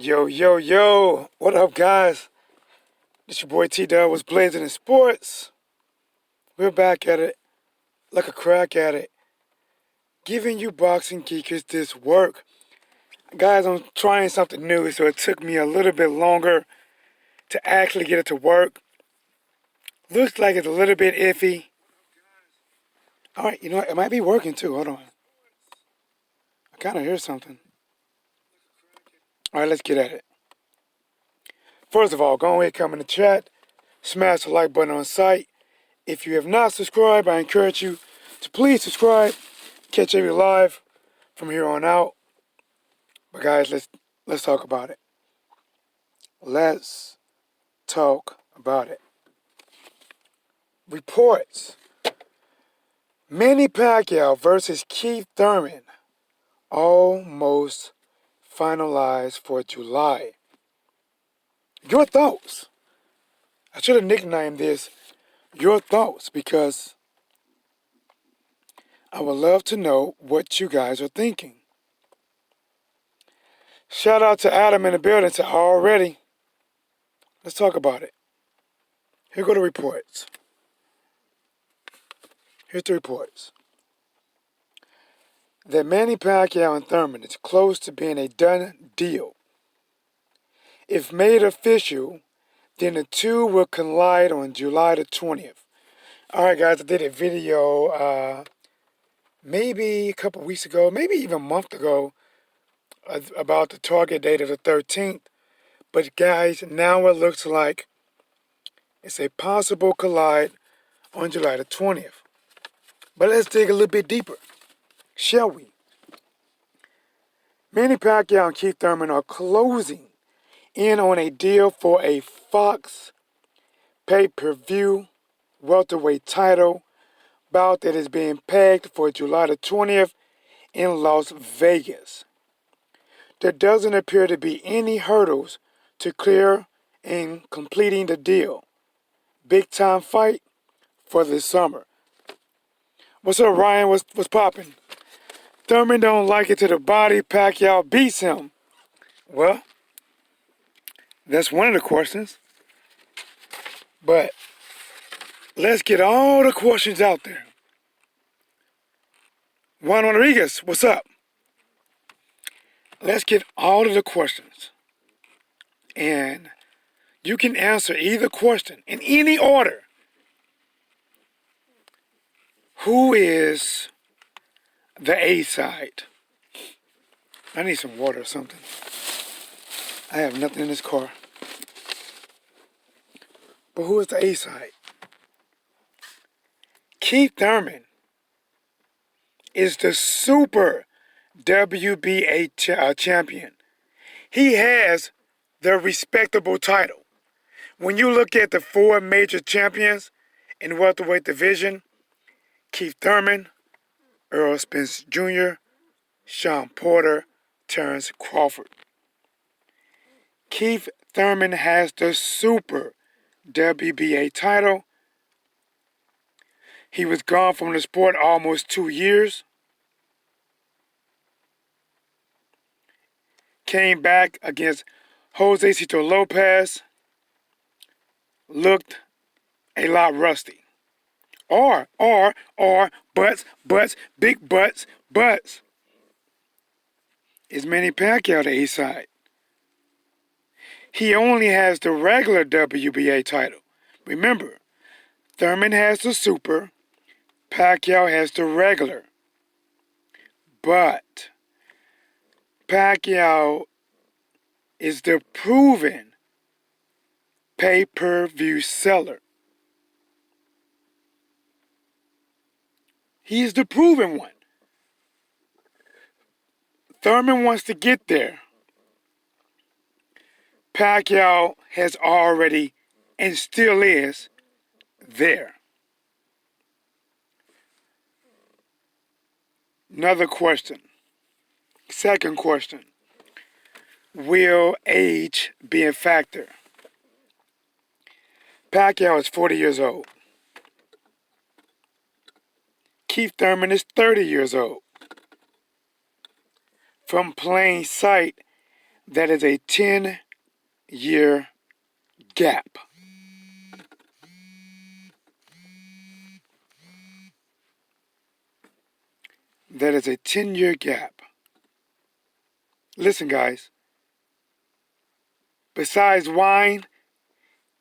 Yo, yo, yo. What up, guys? This your boy T-Dub was blazing in sports. We're back at it like a crack at it. Giving you boxing geekers this work. Guys, I'm trying something new, so it took me a little bit longer to actually get it to work. Looks like it's a little bit iffy. Alright, you know what? It might be working too. Hold on. I kind of hear something. Alright, let's get at it. First of all, go ahead, come in the chat. Smash the like button on site. If you have not subscribed, I encourage you to please subscribe. Catch every live from here on out. But guys, let's talk about it. Let's talk about it. Reports. Manny Pacquiao versus Keith Thurman almost finalized for July. Your thoughts? I should have nicknamed this Your Thoughts because I would love to know what you guys are thinking. Shout out to Adam in the building to already. Let's talk about it. Here go the reports. Here's the reports. That Manny Pacquiao and Thurman is close to being a done deal. If made official, then the two will collide on July the 20th. Alright guys, I did a video maybe a couple weeks ago, maybe even a month ago, about the target date of the 13th. But guys, now it looks like it's a possible collide on July the 20th. But let's dig a little bit deeper, shall we? Manny Pacquiao and Keith Thurman are closing in on a deal for a Fox pay-per-view welterweight title bout that is being pegged for July the 20th in Las Vegas. There doesn't appear to be any hurdles to clear in completing the deal. Big time fight for this summer. What's up, Ryan? What's poppin'? Thurman don't like it to the body. Pacquiao beats him. Well, that's one of the questions. But let's get all the questions out there. Juan Rodriguez, what's up? Let's get all of the questions. And you can answer either question in any order. Who is the A side? I need some water or something. I have nothing in this car. But who is the A side? Keith Thurman is the super WBA champion. He has the respectable title. When you look at the four major champions in welterweight division, Keith Thurman, Earl Spence Jr., Sean Porter, Terrence Crawford. Keith Thurman has the super WBA title. He was gone from the sport almost 2 years. Came back against Jose Cito Lopez. Looked a lot rusty. Butts, big butts. Is Manny Pacquiao the A side? He only has the regular WBA title. Remember, Thurman has the super, Pacquiao has the regular. But Pacquiao is the proven pay-per-view seller. He's the proven one. Thurman wants to get there. Pacquiao has already and still is there. Another question. Second question. Will age be a factor? Pacquiao is 40 years old. Keith Thurman is 30 years old. From plain sight, That is a 10-year gap. That is a 10-year gap. Listen, guys. Besides wine,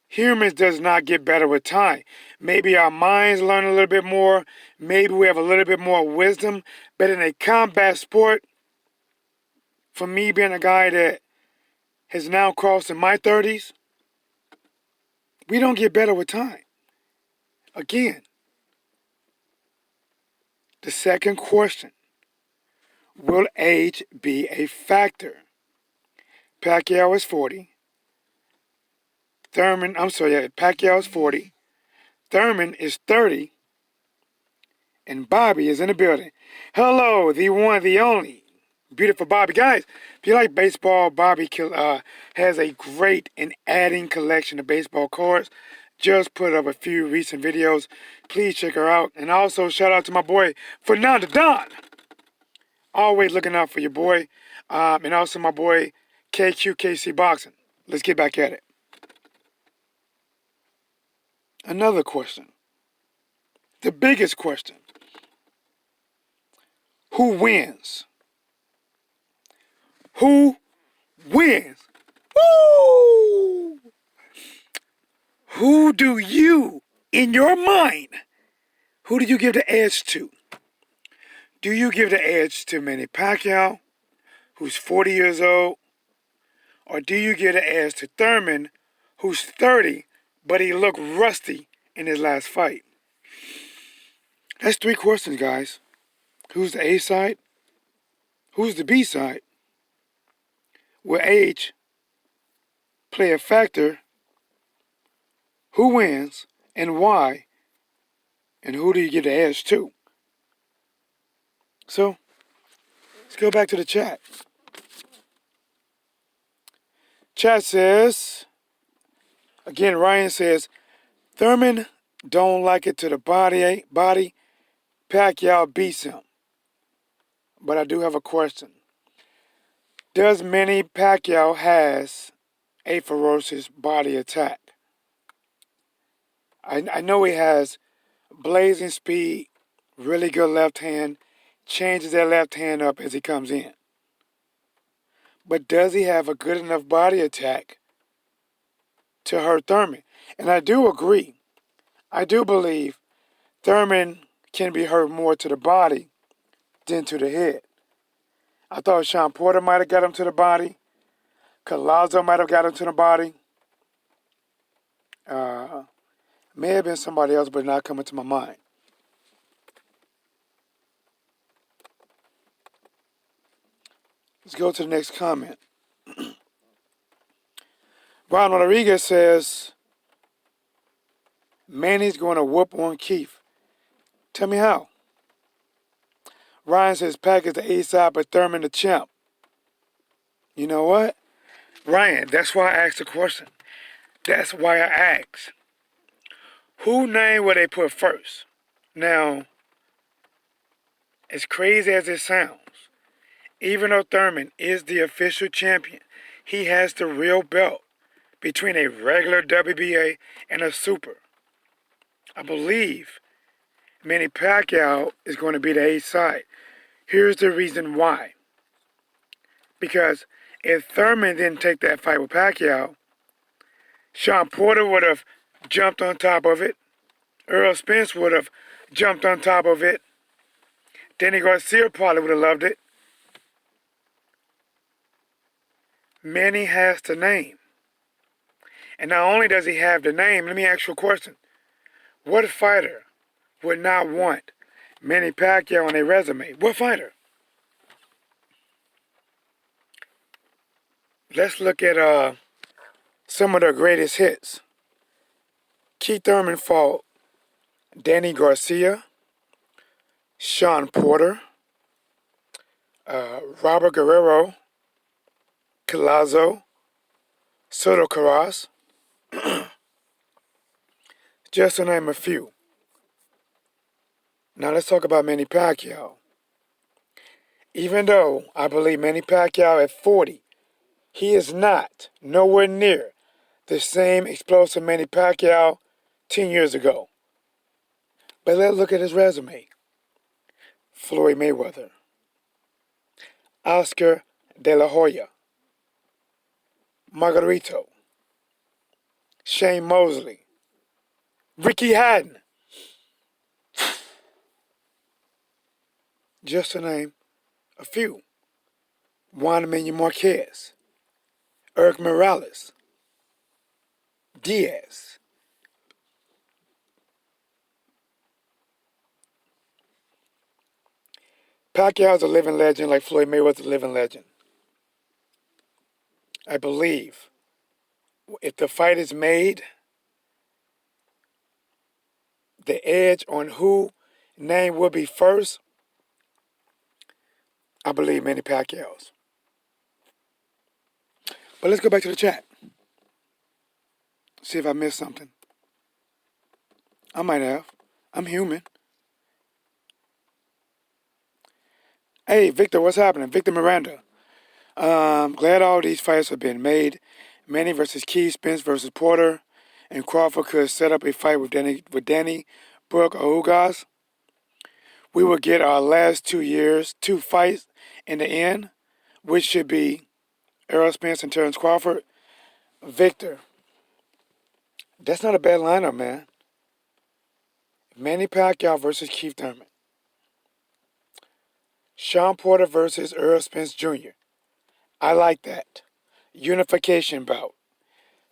humans does not get better with time. Maybe our minds learn a little bit more. Maybe we have a little bit more wisdom. But in a combat sport, for me being a guy that has now crossed in my 30s, we don't get better with time. Again, the second question, will age be a factor? Pacquiao is 40. Pacquiao is 40. Thurman is 30. And Bobby is in the building. Hello, the one, the only, beautiful Bobby. Guys, if you like baseball, Bobby has a great and adding collection of baseball cards. Just put up a few recent videos. Please check her out. And also shout out to my boy, Fernando Don. Always looking out for your boy. And also my boy, KQKC Boxing. Let's get back at it. Another question. The biggest question. Who wins? Who wins? Woo! Who do you, in your mind, who do you give the edge to? Do you give the edge to Manny Pacquiao, who's 40 years old? Or do you give the edge to Thurman, who's 30, but he looked rusty in his last fight? That's three questions, guys. Who's the A side? Who's the B side? Will age play a factor? Who wins and why? And who do you give the edge to? So, let's go back to the chat. Chat says, again, Ryan says, Thurman don't like it to the body. Pacquiao beats him. But I do have a question. Does Manny Pacquiao has a ferocious body attack? I know he has blazing speed, really good left hand, changes that left hand up as he comes in. But does he have a good enough body attack to hurt Thurman? And I do agree. I do believe Thurman can be hurt more to the body than to the head. I thought Sean Porter might have got him to the body. Collazo might have got him to the body. May have been somebody else, but not coming to my mind. Let's go to the next comment. Ron Rodriguez says, Manny's going to whoop on Keith. Tell me how. Ryan says Pac is the A side, but Thurman the champ. You know what? Ryan, that's why I asked the question. That's why I asked. Who name will they put first? Now, as crazy as it sounds, even though Thurman is the official champion, he has the real belt between a regular WBA and a super. I believe Manny Pacquiao is going to be the A side. Here's the reason why. Because if Thurman didn't take that fight with Pacquiao, Sean Porter would have jumped on top of it. Earl Spence would have jumped on top of it. Danny Garcia probably would have loved it. Manny has the name. And not only does he have the name, let me ask you a question. What fighter would not want Manny Pacquiao on their resume? What fighter? Let's look at some of their greatest hits. Keith Thurman fought Danny Garcia, Sean Porter, Robert Guerrero, Collazo, Soto Carras, just to name a few. Now let's talk about Manny Pacquiao. Even though I believe Manny Pacquiao at 40, He is not nowhere near the same explosive Manny Pacquiao 10 years ago. But let's look at his resume. Floyd Mayweather, Oscar De La Hoya, Margarito, Shane Mosley, Ricky Hatton, just to name a few. Juan Emmanuel Marquez, Eric Morales, Diaz. Pacquiao's a living legend like Floyd Mayweather's a living legend. I believe if the fight is made, the edge on who name will be first, I believe Manny Pacquiao's. But let's go back to the chat. See if I missed something. I might have. I'm human. Hey, Victor, what's happening? Victor Miranda. Glad all these fights have been made. Manny versus Keith, Spence versus Porter, and Crawford could set up a fight with Danny, Brooke, or Ugas. We will get our last 2 years, 2 fights in the end, which should be Errol Spence and Terrence Crawford. Victor, that's not a bad lineup, man. Manny Pacquiao versus Keith Thurman. Sean Porter versus Errol Spence Jr. I like that. Unification bout.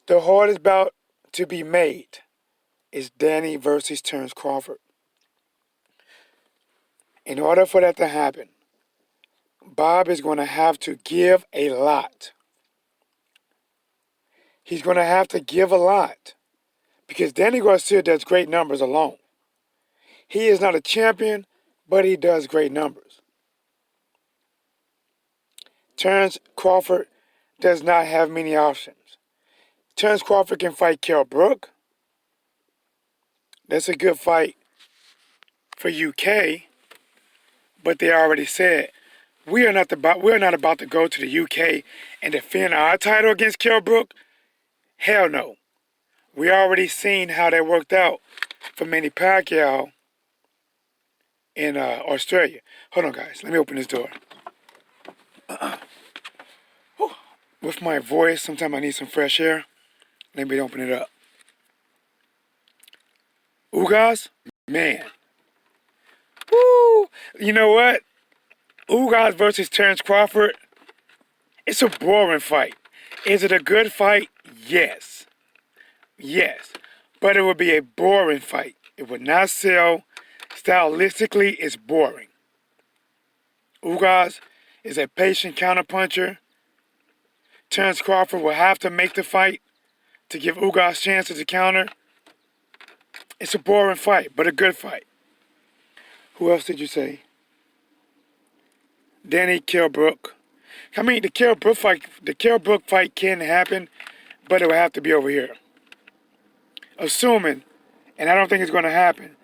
The hardest bout to be made is Danny versus Terrence Crawford. In order for that to happen, Bob is going to have to give a lot. He's going to have to give a lot because Danny Garcia does great numbers alone. He is not a champion, but he does great numbers. Terrence Crawford does not have many options. Terrence Crawford can fight Kell Brook. That's a good fight for UK, but they already said we are not about to go to the UK and defend our title against Kell Brook. Hell no. We already seen how that worked out for Manny Pacquiao in Australia. Hold on, guys. Let me open this door. With my voice, sometimes I need some fresh air. Let me open it up. Ugas, man. Woo! You know what? Ugas versus Terrence Crawford, it's a boring fight. Is it a good fight? Yes. Yes. But it would be a boring fight. It would not sell. Stylistically, it's boring. Ugas is a patient counterpuncher. Terrence Crawford will have to make the fight to give Ugas chances to counter. It's a boring fight, but a good fight. Who else did you say? Danny Kell Brook. I mean, the Kell Brook fight can happen, but it will have to be over here. Assuming, and I don't think it's going to happen,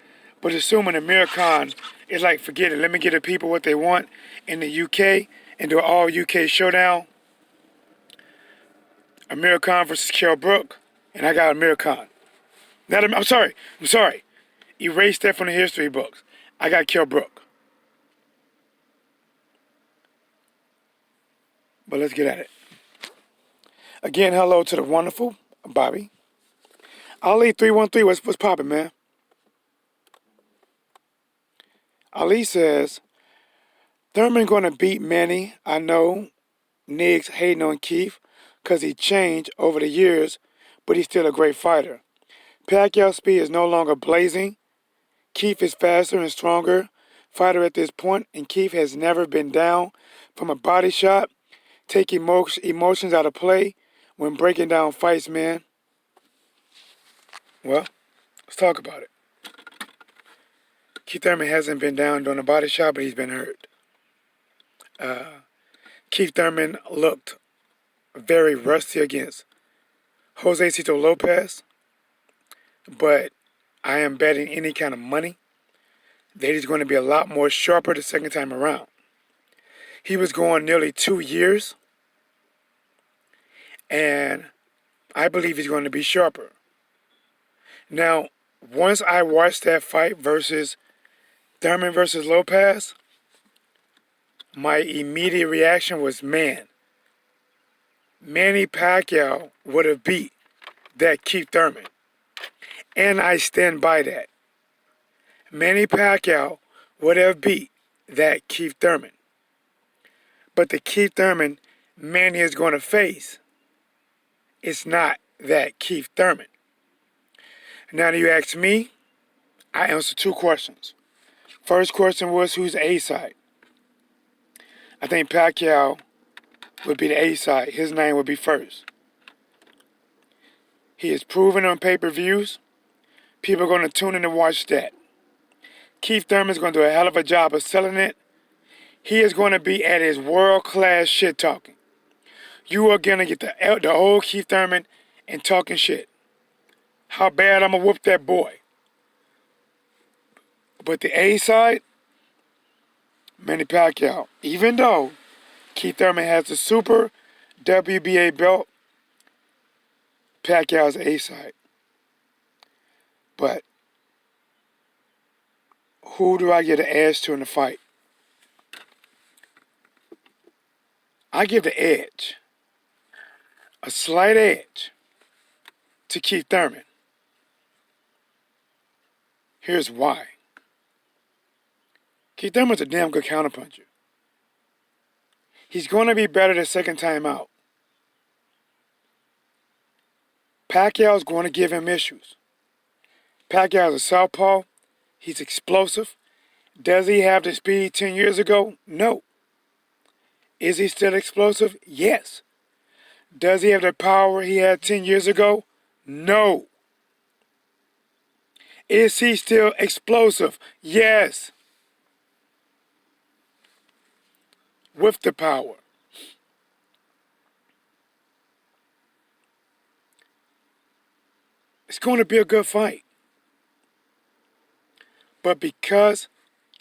but assuming Amir Khan is like, forget it, let me give the people what they want in the UK and do an all UK showdown. Amir Khan versus Kell Brook, and I got Amir Khan. I'm sorry. Erase that from the history books. I got Kell Brook. But let's get at it. Again, hello to the wonderful Bobby. Ali 313, what's poppin', man? Ali says, Thurman gonna beat Manny. I know Niggs hating on Keith because he changed over the years, but he's still a great fighter. Pacquiao's speed is no longer blazing. Keith is faster and stronger fighter at this point, and Keith has never been down from a body shot. Take emotions out of play when breaking down fights, man. Well, let's talk about it. Keith Thurman hasn't been down doing a body shot, but he's been hurt. Keith Thurman looked very rusty against Jose Cito Lopez, but I am betting any kind of money that he's going to be a lot more sharper the second time around. He was going nearly 2 years and I believe he's going to be sharper. Now, once I watched that fight versus Thurman versus Lopez, my immediate reaction was, man, Manny Pacquiao would have beat that Keith Thurman. And I stand by that. Manny Pacquiao would have beat that Keith Thurman. But the Keith Thurman Manny is going to face, it's not that Keith Thurman. Now that you ask me, I answered two questions. First question was, who's the A side? I think Pacquiao would be the A side. His name would be first. He is proven on pay-per-views. People are going to tune in and watch that. Keith Thurman is going to do a hell of a job of selling it. He is going to be at his world-class shit talking. You are going to get the old Keith Thurman and talking shit. How bad I'm going to whoop that boy. But the A side, Manny Pacquiao. Even though Keith Thurman has the super WBA belt, Pacquiao's A side. But who do I give the edge to in the fight? I give the edge, a slight edge, to Keith Thurman. Here's why. Keith Thurman's a damn good counterpuncher. He's going to be better the second time out. Pacquiao's going to give him issues. Pacquiao's a southpaw. He's explosive. Does he have the speed 10 years ago? No. Is he still explosive? Yes. Does he have the power he had 10 years ago? No. Is he still explosive? Yes. With the power. It's going to be a good fight. But because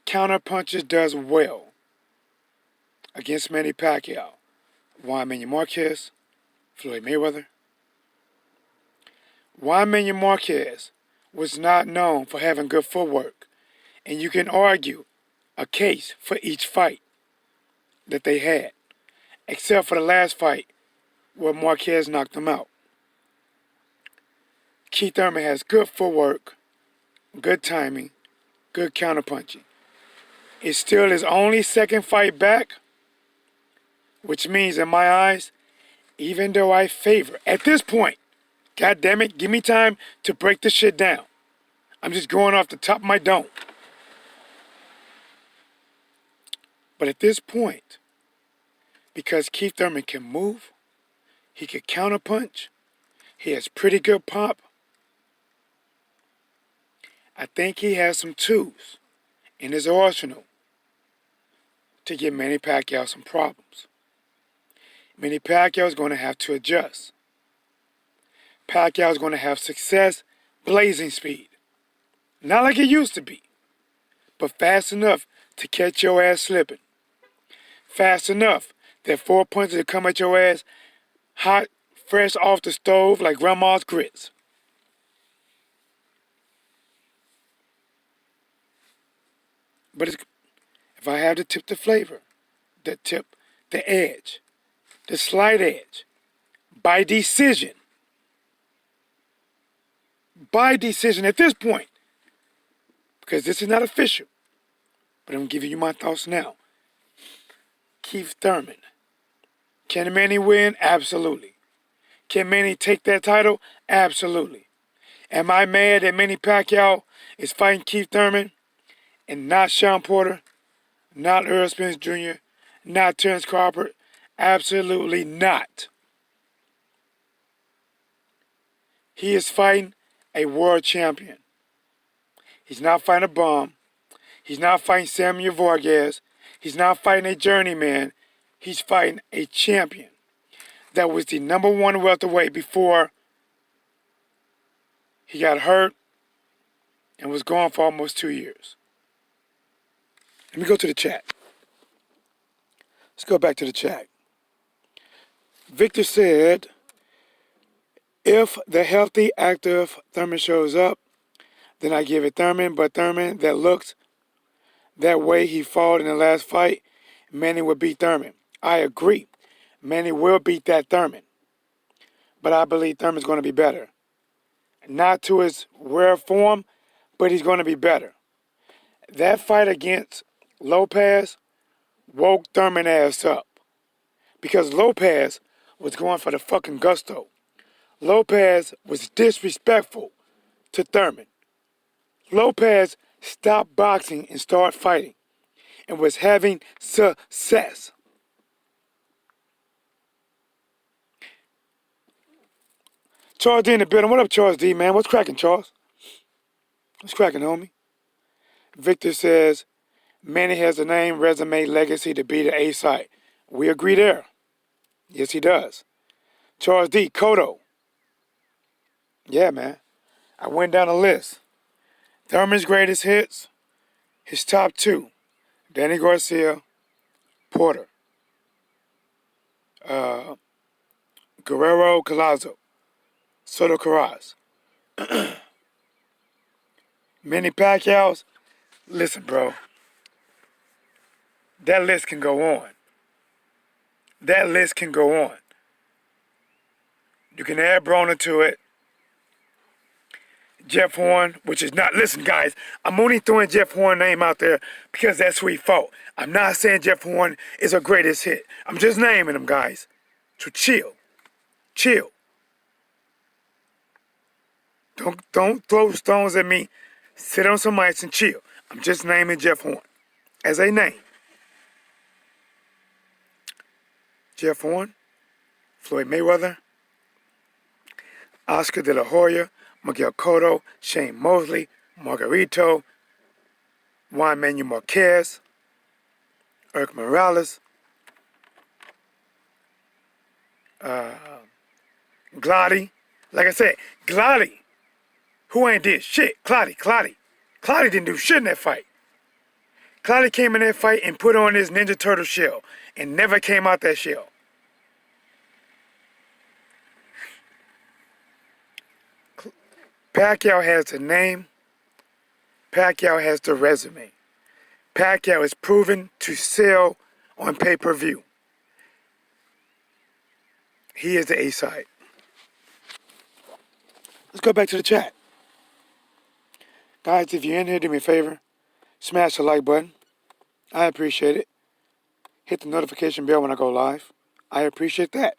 counterpunches does well against Manny Pacquiao, Juan Manuel Marquez, Floyd Mayweather, Juan Manuel Marquez was not known for having good footwork. And you can argue a case for each fight that they had, except for the last fight where Marquez knocked him out. Keith Thurman has good footwork, good timing, good counterpunching. It's still his only second fight back, which means in my eyes, even though I favor, at this point, God damn it, give me time to break this shit down. I'm just going off the top of my dome. But at this point, because Keith Thurman can move, he can counterpunch, he has pretty good pop, I think he has some tools in his arsenal to give Manny Pacquiao some problems. Manny Pacquiao is going to have to adjust. Pacquiao is going to have success, blazing speed. Not like it used to be, but fast enough to catch your ass slipping. Fast enough that 4 punches will come at your ass hot, fresh off the stove like grandma's grits. But if I have to tip the flavor, the edge, the slight edge, by decision at this point, because this is not official, but I'm giving you my thoughts now. Keith Thurman. Can Manny win? Absolutely. Can Manny take that title? Absolutely. Am I mad that Manny Pacquiao is fighting Keith Thurman and not Sean Porter, not Earl Spence Jr., not Terrence Crawford? Absolutely not. He is fighting a world champion. He's not fighting a bum. He's not fighting Samuel Vargas. He's not fighting a journeyman. He's fighting a champion that was the #1 welterweight before he got hurt and was gone for almost 2 years. Let me go to the chat. Let's go back to the chat. Victor said, If the healthy, active Thurman shows up, then I give it Thurman. But Thurman that looked that way he fought in the last fight, Manny would beat Thurman. I agree. Manny will beat that Thurman. But I believe Thurman's going to be better. Not to his rare form, but he's going to be better. That fight against Lopez woke Thurman ass up. Because Lopez was going for the fucking gusto. Lopez was disrespectful to Thurman. Lopez stopped boxing and started fighting and was having success. Charles D in the building. What up, Charles D, man? What's cracking, Charles? What's cracking, homie? Victor says, Manny has a name, resume, legacy to be the A site. We agree there. Yes, he does. Charles D, Cotto. Yeah, man. I went down a list. Thurman's greatest hits, his top two. Danny Garcia, Porter. Guerrero, Collazo. Soto Carras. Manny Pacquiao's. Listen, bro. That list can go on. That list can go on. You can add Broner to it. Jeff Horn, which is not... Listen, guys, I'm only throwing Jeff Horn's name out there because that's who he fought. I'm not saying Jeff Horn is a greatest hit. I'm just naming them, guys. So chill. Chill. Don't throw stones at me. Sit on some ice and chill. I'm just naming Jeff Horn as a name. Jeff Horn, Floyd Mayweather, Oscar De La Hoya, Miguel Cotto, Shane Mosley, Margarito, Juan Manuel Marquez, Eric Morales, Glotty. Like I said, Glotty, who ain't did shit. Glotty didn't do shit in that fight. Glotty came in that fight and put on his Ninja Turtle shell and never came out that shell. Pacquiao has the name. Pacquiao has the resume. Pacquiao is proven to sell on pay-per-view. He is the A-side. Let's go back to the chat. Guys, if you're in here, do me a favor. Smash the like button. I appreciate it. Hit the notification bell when I go live. I appreciate that.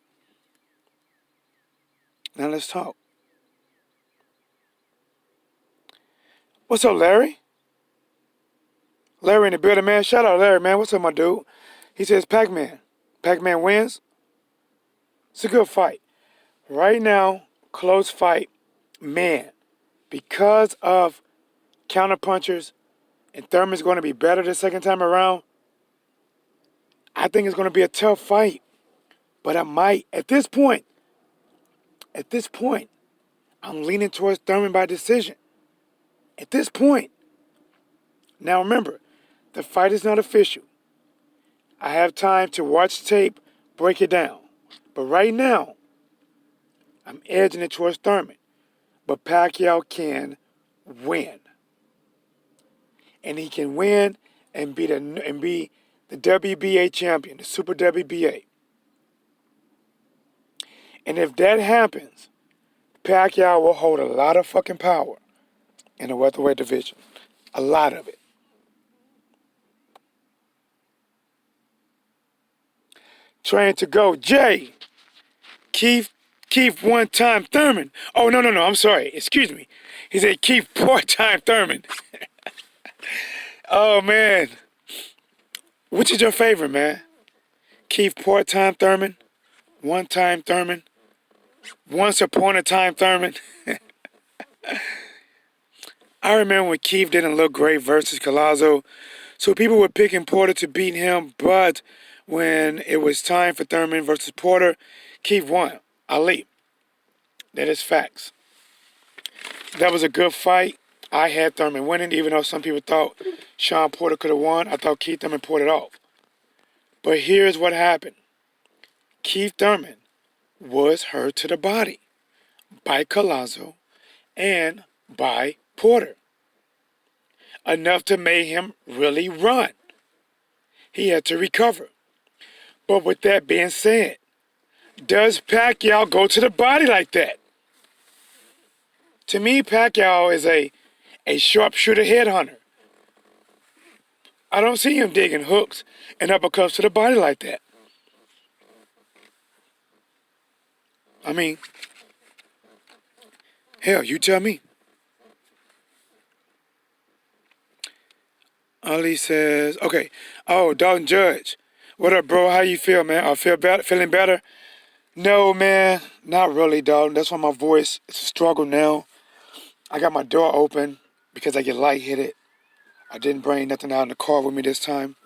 Now let's talk. What's up, Larry? Larry in the building, man. Shout out, Larry, man. What's up, my dude? He says Pac-Man. Pac-Man wins. It's a good fight. Right now, close fight, man. Because of counterpunchers and Thurman's going to be better the second time around, I think it's going to be a tough fight. But I might, at this point, I'm leaning towards Thurman by decision. At this point. Now remember, the fight is not official. I have time to watch tape, break it down. But right now, I'm edging it towards Thurman. But Pacquiao can win. And he can win and be the WBA champion, the Super WBA. And if that happens, Pacquiao will hold a lot of fucking power in the welterweight division. A lot of it. Train to go. Jay. Keith one-time Thurman. Oh, no. I'm sorry. Excuse me. He said Keith four-time Thurman. Oh, man. Which is your favorite, man? Keith four-time Thurman? One-time Thurman? Once upon a time Thurman? I remember when Keith didn't look great versus Collazo, so people were picking Porter to beat him, but when it was time for Thurman versus Porter, Keith won. Ali. That is facts. That was a good fight. I had Thurman winning, even though some people thought Sean Porter could have won. I thought Keith Thurman pulled it off. But here's what happened. Keith Thurman was hurt to the body by Collazo and by Porter. Enough to make him really run. He had to recover. But with that being said, does Pacquiao go to the body like that? To me, Pacquiao is a sharpshooter headhunter. I don't see him digging hooks and uppercuts to the body like that. I mean, hell, you tell me. Ali says, okay. Oh, Dalton Judge. What up, bro? How you feel, man? I feel better, feeling better? No, man, not really, Dalton. That's why my voice is a struggle now. I got my door open because I get lightheaded. I didn't bring nothing out in the car with me this time.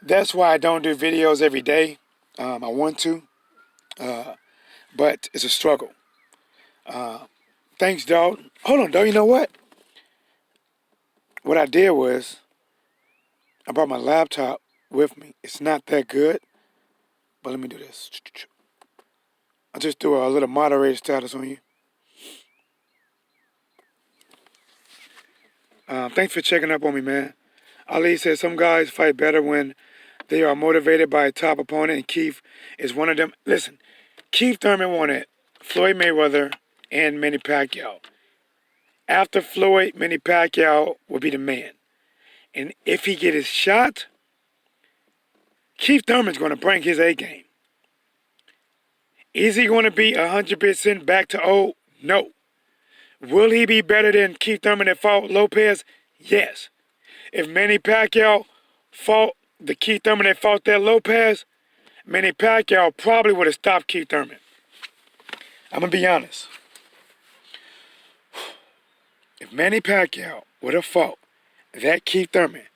That's why I don't do videos every day. I want to, but it's a struggle. Thanks, Dalton. Hold on, Dalton. You know what? What I did was I brought my laptop with me. It's not that good, but let me do this. I just threw a little moderator status on you. Thanks for checking up on me, man. Ali says some guys fight better when they are motivated by a top opponent, and Keith is one of them. Listen, Keith Thurman wanted Floyd Mayweather and Manny Pacquiao. After Floyd, Manny Pacquiao will be the man. And if he get his shot, Keith Thurman's going to bring his A game. Is he going to be 100% back to old? No. Will he be better than Keith Thurman that fought Lopez? Yes. If Manny Pacquiao fought the Keith Thurman that fought that Lopez, Manny Pacquiao probably would have stopped Keith Thurman. I'm going to be honest. If Manny Pacquiao would have fought that Keith Thurman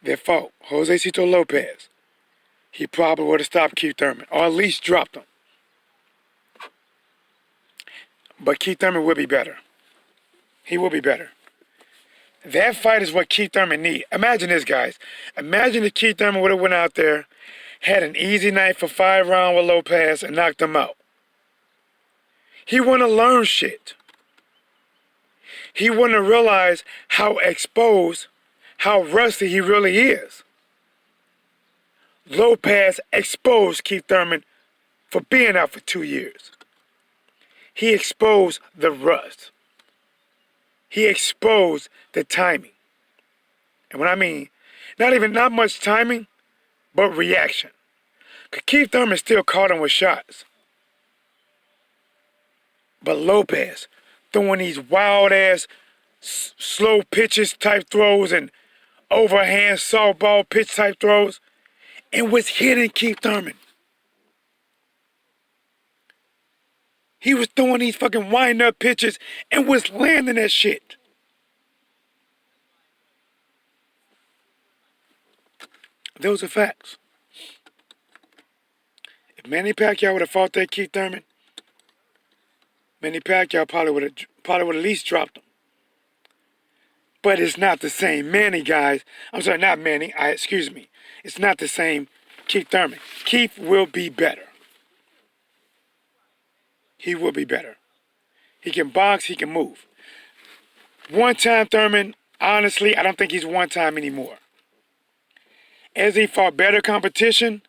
that fought Jose Cito Lopez, he probably would have stopped Keith Thurman, or at least dropped him. But Keith Thurman will be better. He will be better. That fight is what Keith Thurman needs. Imagine this, guys. Imagine if Keith Thurman would have went out there, had an easy night for 5 rounds with Lopez, and knocked him out. He wouldn't have learned shit. He wouldn't have realized how exposed, how rusty he really is. Lopez exposed Keith Thurman for being out for 2 years. He exposed the rust. He exposed the timing. And what I mean, not much timing, but reaction. Because Keith Thurman still caught him with shots. But Lopez throwing these wild-ass, slow pitches type throws and overhand softball pitch type throws, and was hitting Keith Thurman. He was throwing these fucking wind-up pitches and was landing that shit. Those are facts. If Manny Pacquiao would have fought that Keith Thurman, Manny Pacquiao probably would have at least dropped him. But it's not the same Manny, guys. I'm sorry, not Manny. Excuse me. It's not the same Keith Thurman. Keith will be better. He will be better. He can box, he can move. One-time Thurman, honestly, I don't think he's one-time anymore. As he fought better competition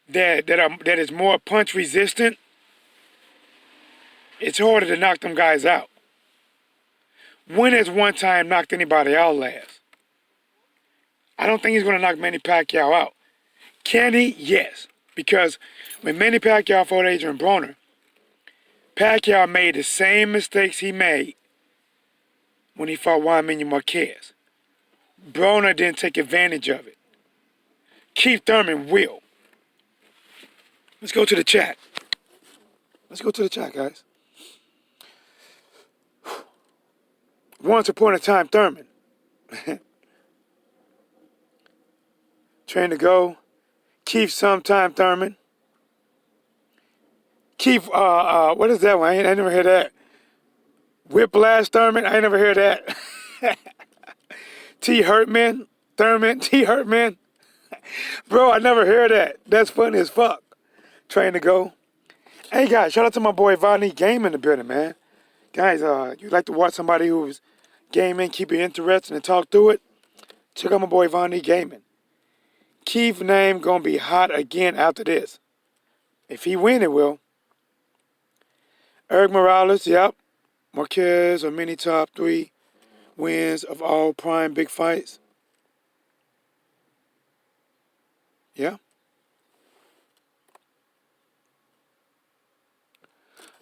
that is more punch-resistant, it's harder to knock them guys out. When has one-time knocked anybody out last? I don't think he's going to knock Manny Pacquiao out. Can he? Yes. Because when Manny Pacquiao fought Adrian Broner, Pacquiao made the same mistakes he made when he fought Juan Manuel Marquez. Broner didn't take advantage of it. Keith Thurman will. Let's go to the chat. Let's go to the chat, guys. Once upon a time, Thurman. Train to go. Keith sometime Thurman. Keith, what is that one? I never heard that. Whiplash Thurman? I ain't never heard that. T. Hurtman? Thurman? T. Hurtman? Bro, I never heard that. That's funny as fuck. Train to go. Hey guys, shout out to my boy Vonnie Game in the building, man. Guys, you like to watch somebody who's gaming, keep you interested and talk through it? Check out my boy Vonnie Gaming. Keith name gonna be hot again after this. If he win, it will. Eric Morales, yep. Marquez or many top 3 wins of all prime big fights. Yeah.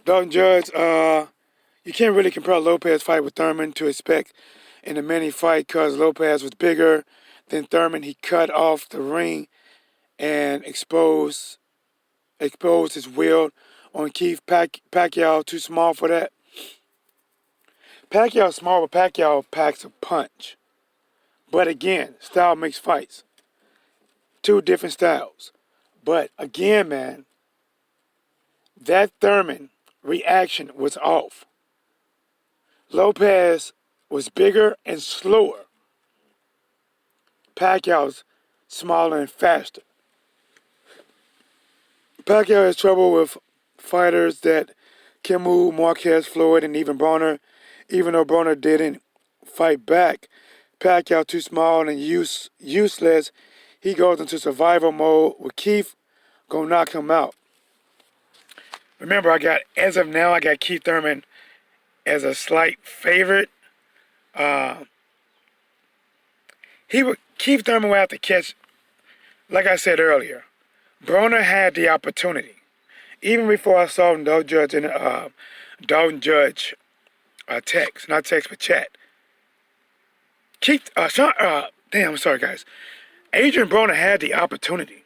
Dalton Judge, you can't really compare Lopez fight with Thurman to expect in the Manny fight because Lopez was bigger than Thurman. He cut off the ring and exposed his will on Keith Pacquiao. Too small for that. Pacquiao's small, but Pacquiao packs a punch. But again, style makes fights. 2 different styles. But again, man, that Thurman reaction was off. Lopez was bigger and slower. Pacquiao's smaller and faster. Pacquiao has trouble with fighters that can move, Marquez, Floyd, and even Broner. Even though Broner didn't fight back, Pacquiao too small and useless. He goes into survival mode with Keith gonna knock him out. Remember, as of now, I got Keith Thurman as a slight favorite. Keith Thurman will have to catch, like I said earlier, Broner had the opportunity. Even before I saw Dalton Judge in text, not text but chat. I'm sorry guys. Adrian Broner had the opportunity.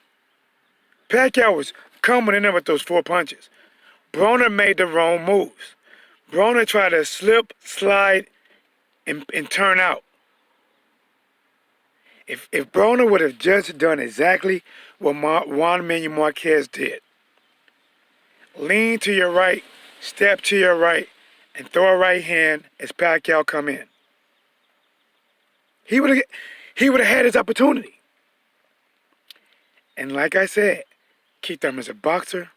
Pacquiao was coming in there with those 4 punches. Broner made the wrong moves. Broner tried to slip, slide, and turn out. If Broner would have just done exactly what Juan Manuel Marquez did, lean to your right, step to your right, and throw a right hand as Pacquiao come in, he would have had his opportunity. And like I said, Keith Thurman is a boxer.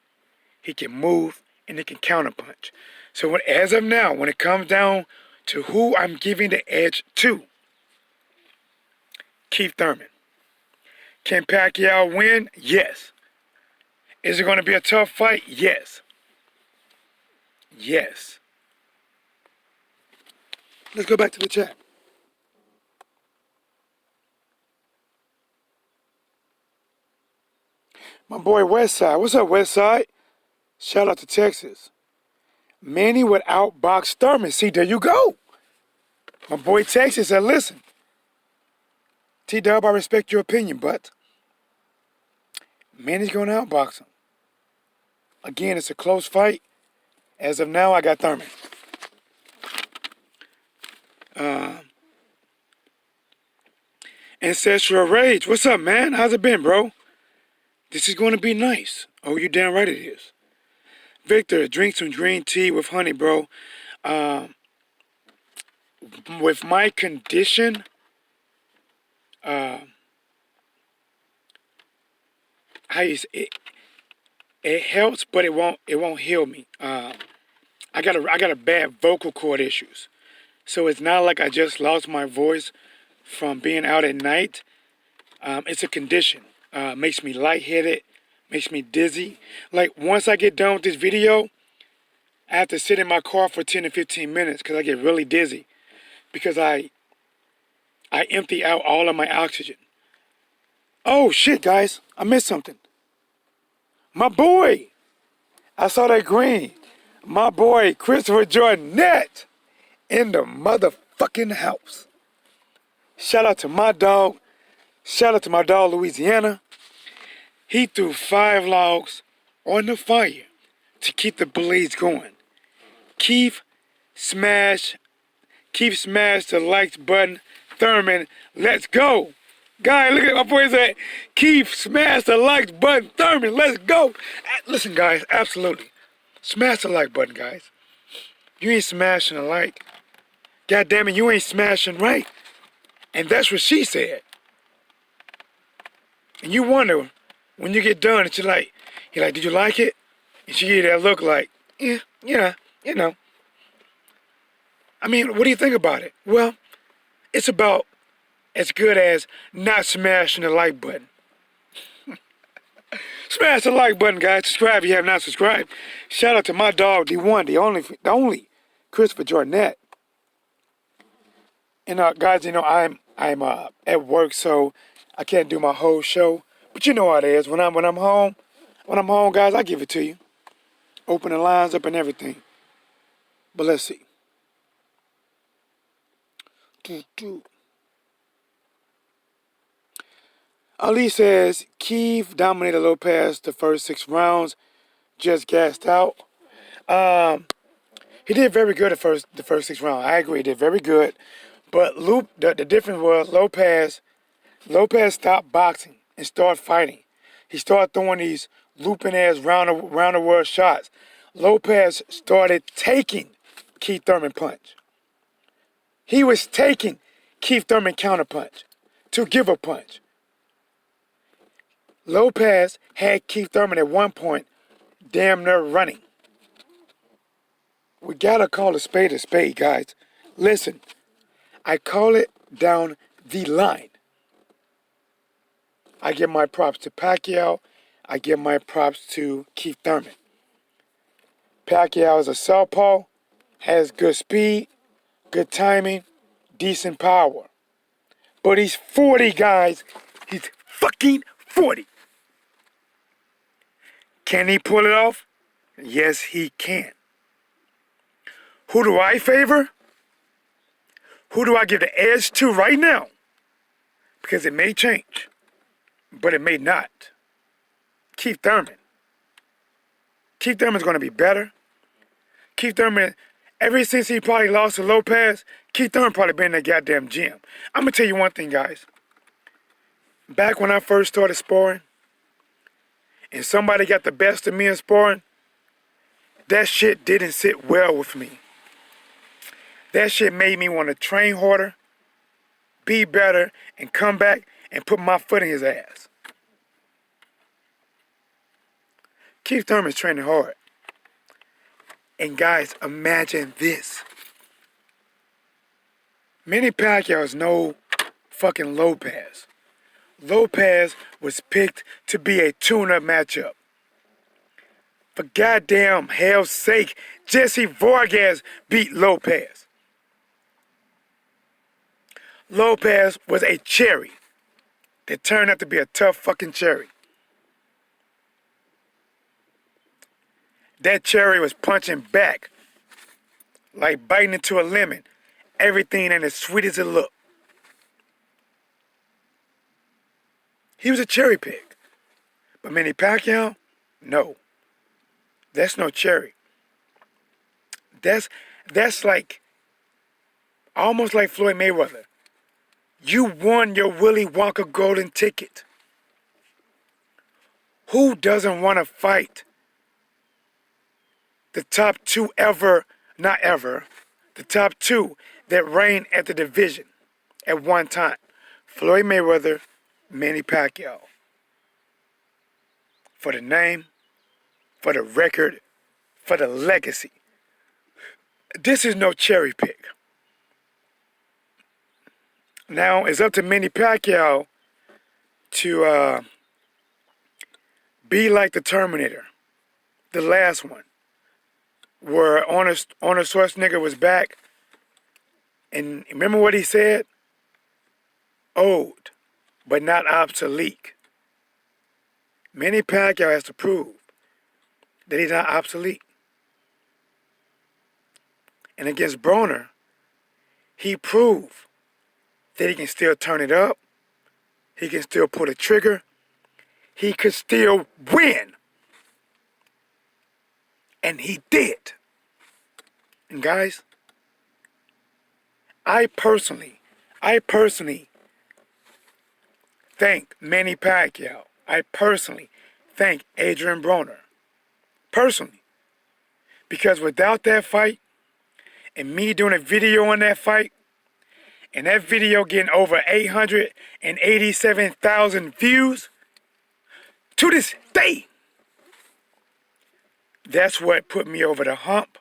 He can move and he can counterpunch. So as of now, when it comes down to who I'm giving the edge to, Keith Thurman. Can Pacquiao win? Yes. Is it going to be a tough fight? Yes. Yes. Let's go back to the chat. My boy Westside. What's up, Westside? Shout out to Texas. Manny would outbox Thurman. See, there you go. My boy Texas said, listen. T-Dub, I respect your opinion, but Manny's going to outbox him. Again, it's a close fight. As of now, I got Thurman. Ancestral Rage. What's up, man? How's it been, bro? This is going to be nice. Oh, you damn right it is. Victor, drink some green tea with honey, bro. With my condition, it helps, but it won't heal me. I got a bad vocal cord issues, so it's not like I just lost my voice from being out at night. It's a condition. Makes me lightheaded, makes me dizzy. Like once I get done with this video, I have to sit in my car for 10 to 15 minutes because I get really dizzy because I empty out all of my oxygen. Oh shit, guys, I missed something. My boy, I saw that green. My boy, Christopher Jordanette in the motherfucking house. Shout out to my dog. Shout out to my dog, Louisiana. He threw 5 logs on the fire to keep the blaze going. Keith smashed the likes button. Thurman, let's go. Guys, look at my boys at Keith, smash the like button. Thurman, let's go. Listen, guys, absolutely. Smash the like button, guys. You ain't smashing a like. God damn it, you ain't smashing right. And that's what she said. And you wonder, when you get done, you're like, did you like it? And she gave that look like, yeah, you know. I mean, what do you think about it? Well, it's about as good as not smashing the like button. Smash the like button, guys. Subscribe if you have not subscribed. Shout out to my dog, D1, the only Christopher Jordanette. And guys, I'm at work, so I can't do my whole show. But you know how it is. When I'm home, guys, I give it to you. Open the lines up and everything. But let's see. Ali says Keith dominated Lopez the first 6 rounds, just gassed out. He did very good the first 6 rounds. I agree, he did very good. But the difference was Lopez stopped boxing and started fighting. He started throwing these looping ass round the world shots. Lopez started taking Keith Thurman punch. He was taking Keith Thurman counter punch to give a punch. Lopez had Keith Thurman at one point damn near running. We gotta call a spade, guys. Listen, I call it down the line. I give my props to Pacquiao. I give my props to Keith Thurman. Pacquiao is a southpaw, has good speed, good timing, decent power. But he's 40, guys. He's fucking 40. Can he pull it off? Yes, he can. Who do I favor? Who do I give the edge to right now? Because it may change, but it may not. Keith Thurman. Keith Thurman's going to be better. Keith Thurman, ever since he probably lost to Lopez, Keith Thurman probably been in that goddamn gym. I'm going to tell you one thing, guys. Back when I first started sparring, and somebody got the best of me in sparring, that shit didn't sit well with me. That shit made me want to train harder, be better, and come back and put my foot in his ass. Keith Thurman's training hard. And guys, imagine this. Manny Pacquiao is no fucking Lopez. Lopez was picked to be a tune-up matchup. For goddamn hell's sake, Jesse Vargas beat Lopez. Lopez was a cherry that turned out to be a tough fucking cherry. That cherry was punching back like biting into a lemon. Everything ain't as sweet as it looked. He was a cherry pick. But Manny Pacquiao, no. That's no cherry. That's like, almost like Floyd Mayweather. You won your Willy Wonka golden ticket. Who doesn't want to fight the top two the top two that reign at the division at one time? Floyd Mayweather, Manny Pacquiao. For the name, for the record, for the legacy. This is no cherry pick. Now, it's up to Manny Pacquiao to be like the Terminator, the last one, where Arnold Schwarzenegger was back. And remember what he said? Old, but not obsolete. Manny Pacquiao has to prove that he's not obsolete. And against Broner, he proved that he can still turn it up. He can still pull the trigger. He could still win. And he did. And guys, I personally thank Manny Pacquiao. I personally thank Adrian Broner. Personally. Because without that fight, and me doing a video on that fight, and that video getting over 887,000 views, to this day, That's what put me over the hump.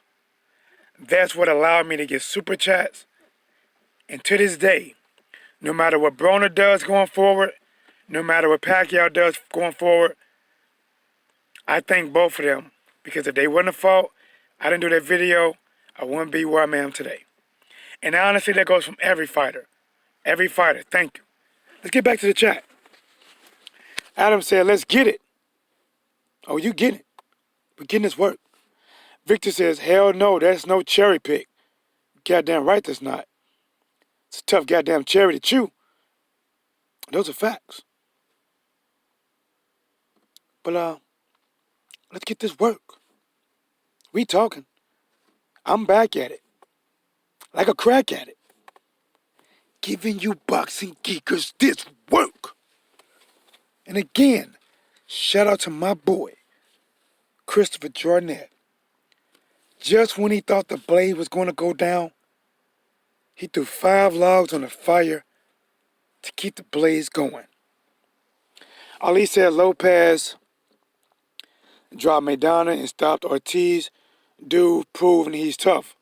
That's what allowed me to get super chats. And to this day, no matter what Broner does going forward, no matter what Pacquiao does going forward, I thank both of them. Because if they wouldn't have fought, I didn't do that video, I wouldn't be where I am today. And honestly, that goes from every fighter. Every fighter, thank you. Let's get back to the chat. Adam said, let's get it. Oh, you get it. We're getting this work. Victor says, hell no, that's no cherry pick. Goddamn right that's not. It's a tough goddamn cherry to chew. Those are facts. But let's get this work. We talking. I'm back at it. Like a crack at it. Giving you boxing geekers this work. And again, shout out to my boy, Christopher Jornet. Just when he thought the blade was going to go down, he threw 5 logs on the fire to keep the blaze going. Ali said Lopez dropped Maidana and stopped Ortiz. Dude proving he's tough.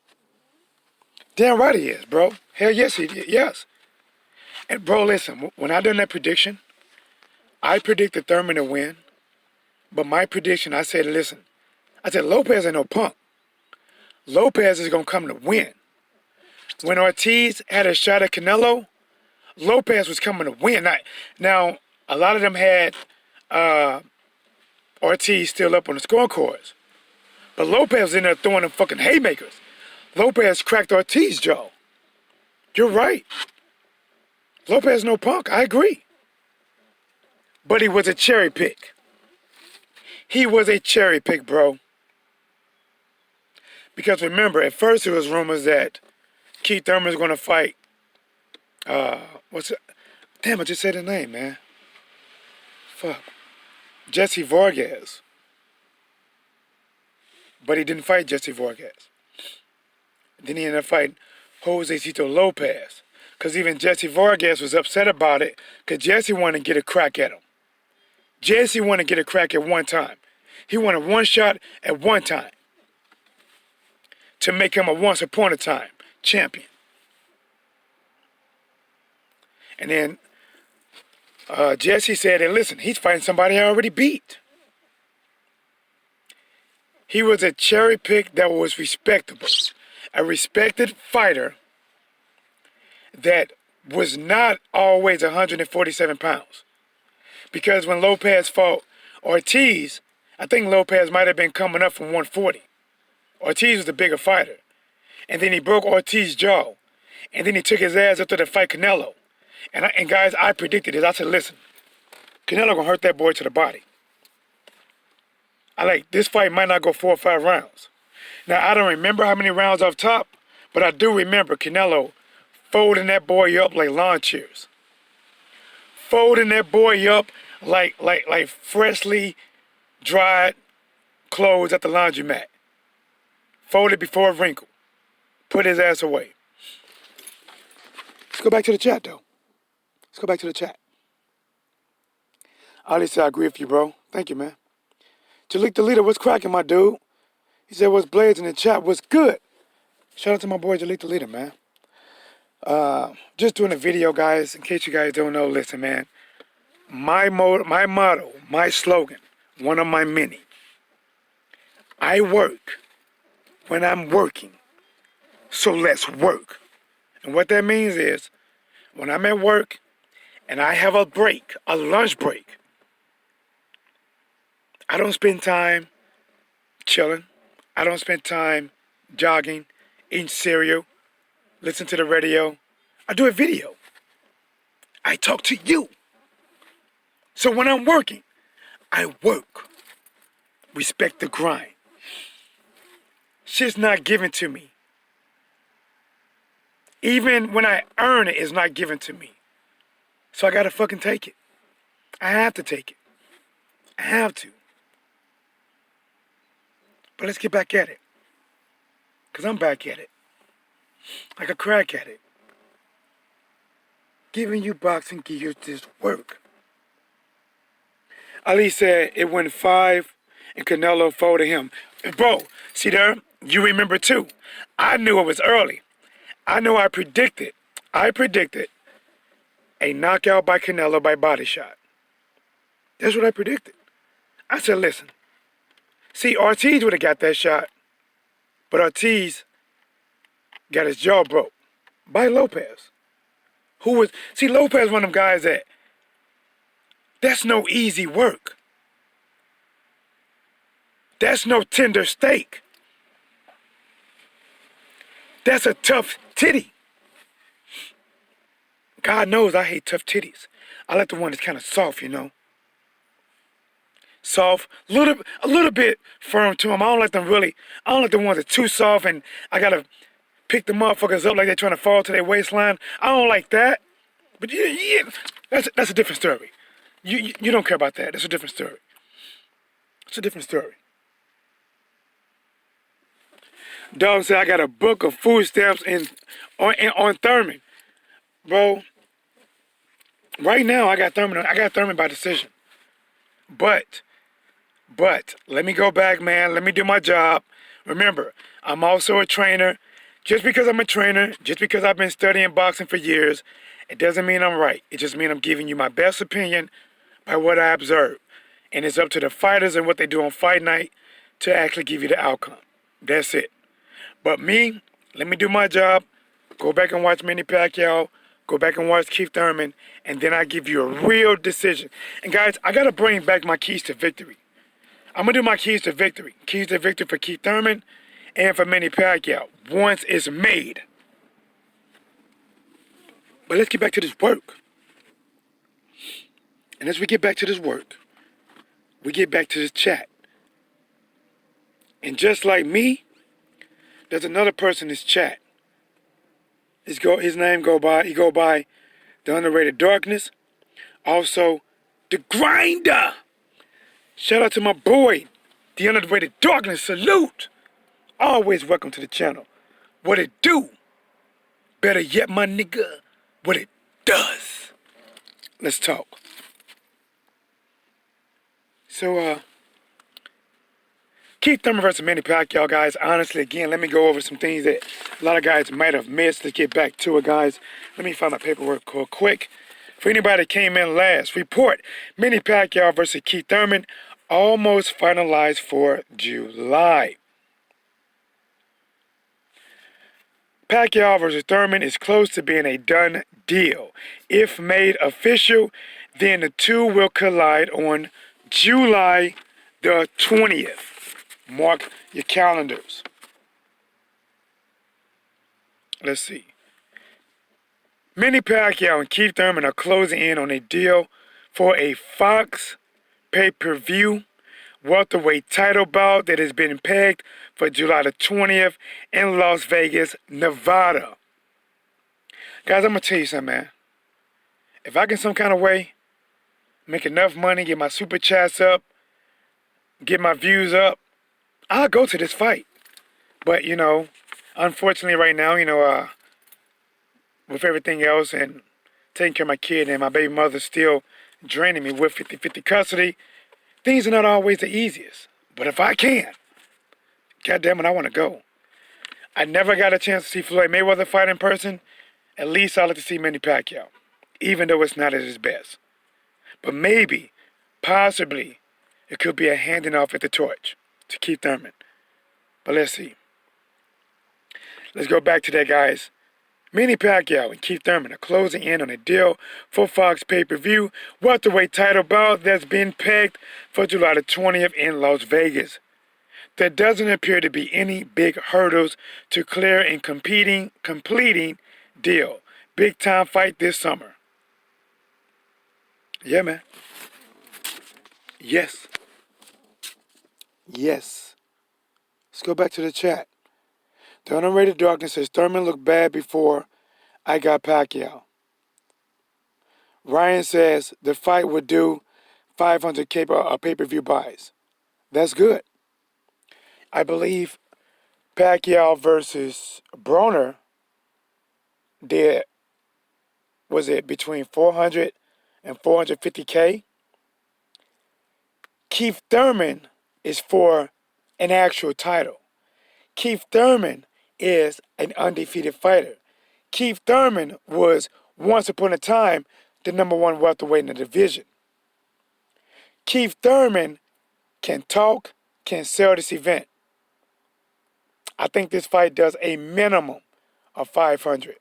Damn right he is, bro. Hell yes he did, yes. And bro, listen, when I done that prediction, I predicted Thurman to win. But my prediction, I said, listen, I said Lopez ain't no punk. Lopez is going to come to win. When Ortiz had a shot at Canelo, Lopez was coming to win. Now a lot of them had Ortiz still up on the scorecards. But Lopez was in there throwing them fucking haymakers. Lopez cracked Ortiz's jaw. You're right. Lopez no punk, I agree. But he was a cherry pick. He was a cherry pick, bro. Because remember, at first it was rumors that Keith Thurman was going to fight, what's it? Damn, I just said the name, man. Fuck. Jesse Vargas. But he didn't fight Jesse Vargas. Then he ended up fighting Jose Cito Lopez. Because even Jesse Vargas was upset about it because Jesse wanted to get a crack at him. Jesse wanted to get a crack at one time. He wanted one shot at one time to make him a once upon a time champion. And then Jesse said, hey, listen, he's fighting somebody I already beat. He was a cherry pick that was respectable. A respected fighter that was not always 147 pounds. Because when Lopez fought Ortiz, I think Lopez might have been coming up from 140. Ortiz was the bigger fighter. And then he broke Ortiz's jaw. And then he took his ass up to the fight Canelo. And guys, I predicted it. I said, listen, Canelo gonna hurt that boy to the body. This fight might not go 4 or 5 rounds. Now, I don't remember how many rounds off top, but I do remember Canelo folding that boy up like lawn chairs. Folding that boy up like freshly dried clothes at the laundromat. Folded before a wrinkle. Put his ass away. Let's go back to the chat, though. Let's go back to the chat. Ali said, I agree with you, bro. Thank you, man. Jalik the Leader, what's cracking, my dude? He said, what's blades in the chat? What's good? Shout out to my boy, Jalik the Leader, man. Just doing a video, guys. In case you guys don't know, listen, man. My motto, my slogan, one of my many. I work when I'm working, so let's work. And what that means is, when I'm at work and I have a break, a lunch break, I don't spend time chilling. I don't spend time jogging, eating cereal, listening to the radio. I do a video. I talk to you. So when I'm working, I work. Respect the grind. Shit's not given to me. Even when I earn it, it's not given to me. So I gotta fucking take it. I have to take it. I have to. But let's get back at it. Because I'm back at it. Like a crack at it. Giving you boxing gears this work. Ali said it went 5 and Canelo folded him. Bro, see there, you remember too. I knew it was early. I know I predicted a knockout by Canelo by body shot. That's what I predicted. I said, listen, see, Ortiz would have got that shot, but Ortiz got his jaw broke by Lopez. Lopez one of them guys that's no easy work. That's no tender steak. That's a tough titty. God knows I hate tough titties. I like the one that's kind of soft, Soft, a little bit firm to them. I don't like the ones that are too soft and I gotta pick the motherfuckers up like they're trying to fall to their waistline. I don't like that. But yeah, that's a different story. You don't care about that. That's a different story. It's a different story. Dog said I got a book of food stamps on Thurman. Bro, right now I got Thurman by decision. But let me go back, man. Let me do my job. Remember, I'm also a trainer. Just because I'm a trainer, just because I've been studying boxing for years, it doesn't mean I'm right. It just means I'm giving you my best opinion by what I observe. And it's up to the fighters and what they do on fight night to actually give you the outcome. That's it. But me, let me do my job. Go back and watch Manny Pacquiao. Go back and watch Keith Thurman. And then I give you a real decision. And guys, I got to bring back my keys to victory. I'm going to do my keys to victory. Keys to victory for Keith Thurman and for Manny Pacquiao once it's made. But let's get back to this work. And as we get back to this work, we get back to this chat. And just like me, there's another person in this chat. His name go by The Underrated Darkness. Also, The Grinder. Shout out to my boy, The Underrated Darkness. Salute. Always welcome to the channel. What it do? Better yet, my nigga, what it does. Let's talk. So, Keith Thurman versus Manny Pacquiao, guys. Honestly, again, let me go over some things that a lot of guys might have missed. Let's get back to it, guys. Let me find my paperwork real quick. For anybody that came in last, report Manny Pacquiao versus Keith Thurman almost finalized for July. Pacquiao versus Thurman is close to being a done deal. If made official, then the two will collide on July the 20th. Mark your calendars. Let's see. Manny Pacquiao and Keith Thurman are closing in on a deal for a Fox pay-per-view welterweight title bout that has been pegged for July the 20th in Las Vegas, Nevada. Guys, I'm going to tell you something, man. If I can some kind of way make enough money, get my super chats up, get my views up, I'll go to this fight. But, unfortunately right now, with everything else and taking care of my kid and my baby mother still draining me with 50-50 custody, things are not always the easiest. But if I can, goddamn it, I want to go. I never got a chance to see Floyd Mayweather fight in person. At least I like to see Manny Pacquiao, even though it's not at his best. But maybe, possibly, it could be a handing off at the torch to Keith Thurman. But let's see. Let's go back to that, guys. Manny Pacquiao and Keith Thurman are closing in on a deal for Fox pay-per-view welterweight title bout that's been pegged for July the 20th in Las Vegas. There doesn't appear to be any big hurdles to clear in completing deal. Big time fight this summer. Yeah, man. Yes. Yes. Let's go back to the chat. The Underrated Darkness says Thurman looked bad before I got Pacquiao. Ryan says the fight would do 500K pay-per-view buys. That's good. I believe Pacquiao versus Broner did, was it between 400 and 450K? Keith Thurman is for an actual title. Keith Thurman is an undefeated fighter. Keith Thurman was once upon a time the number one welterweight in the division. Keith Thurman can talk, can sell this event. I think this fight does a minimum of 500.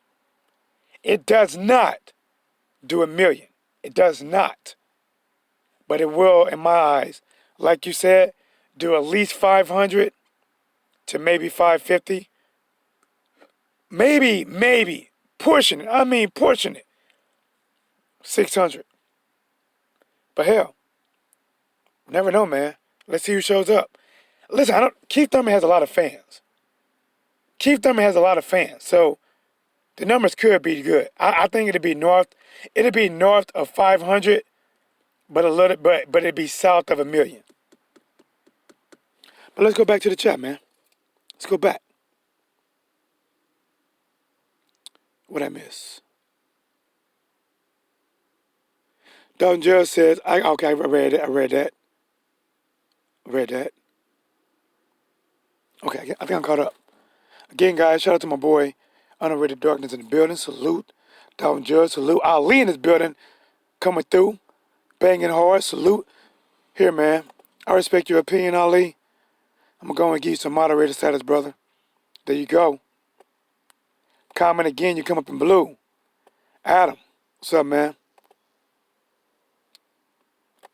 It does not do a million. It does not. But it will, in my eyes, like you said, do at least 500 to maybe 550. Maybe, pushing it. Pushing it. 600. But hell, never know, man. Let's see who shows up. Listen, Keith Thurman has a lot of fans. So the numbers could be good. I think it'd be north of 500, but it'd be south of a million. But let's go back to the chat, man. Let's go back. What I miss? Dalton Judge says, I read that. Okay, I think I'm caught up. Again, guys, shout out to my boy, Underrated Darkness in the building. Salute. Dalton Judge, salute. Ali in this building, coming through, banging hard. Salute. Here, man, I respect your opinion, Ali. I'm going to go and give you some moderator status, brother. There you go. Comment again, you come up in blue. Adam, what's up, man?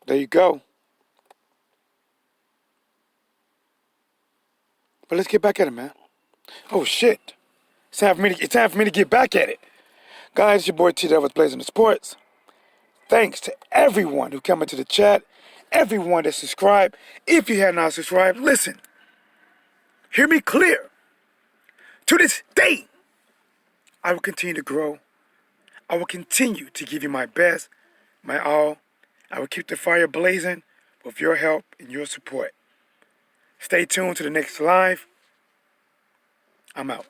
There you go. But let's get back at it, man. Oh, shit. It's time for me to get back at it. Guys, it's your boy T with Blazing the Sports. Thanks to everyone who came into the chat, everyone that subscribed. If you have not subscribed, listen. Hear me clear. To this day, I will continue to grow. I will continue to give you my best, my all. I will keep the fire blazing with your help and your support. Stay tuned to the next live. I'm out.